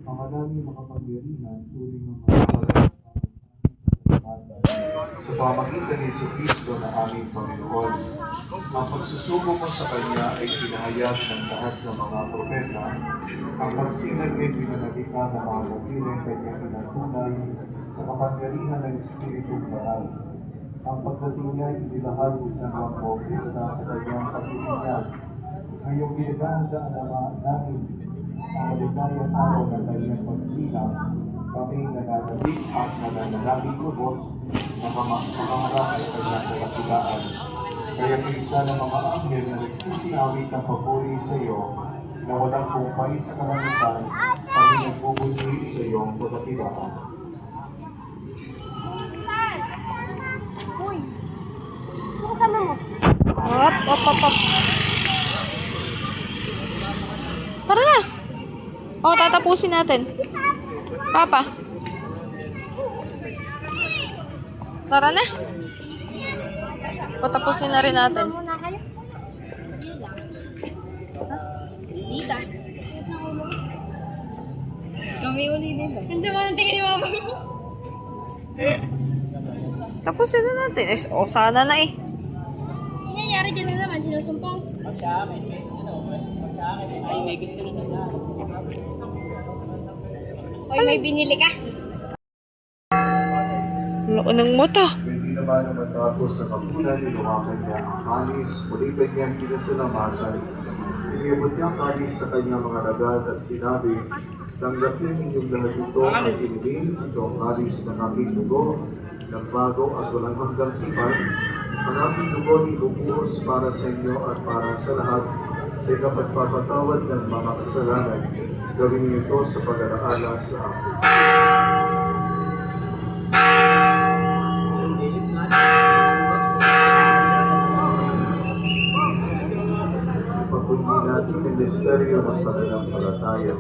Mga daming makapangyarihan, turing ng mga sa pamagitan ni Kristo na aming Panginoon. Ang pagsusuko mo sa Kanya ay pinahayag ng lahat ng mga propeta. Ang pagsinag ay pinanagika ng mga labirin Kanyang inatunay sa kapangyarihan ng Espiritu Banal. Ang pagdating niya ay inilahad ni San Juan Bautista sa kanyang pagtitinyag. Ngayong pinaghahandaan namin ang maligayang araw ng kanyang pagsilang, kami nananabik at nananalangin lubos na makaharap sa kanyang kadakilaan. Kaya isa ng mga anghel na nagsisiawit ng papuri sa iyo, na walang kumpay sa kalangitan, kami nagbubunyi sa iyong kadakilaan. Uy! Ano kasama mo? Op. Tara na! O, tatapusin natin. Papa. Tara na. Patapusin na rin natin. Muna kayo? Hindi lang. Ha? Dita. Kami uli dito. Nandiyan mo natin kayo mama. Tapusin na natin. O, sana na eh. Nangyayari din na naman, sinusumpong. Ay, may gusto na daw. Hoy, may binili ka? Loko ng mata. Hindi naman na matapos sa kapunan, niluwakan niya ang kalis, muli kanyang pinasalamatan. Iniabot niya ang kalis sa kanyang mga ragad at sinabi, tanggapin ninyong lahat ito at iniling, ito ang kalis ng aking dugo, ng bago at walang hanggang tipan. Ang aking dugo ibubuhos para sa inyo at para sa lahat sa ikapagpapatawad ng mga kasalanan. Gawin niyo ito sa pag-alaala sa akin. Ipagpunyi natin ang misteryo ng pananampalataya.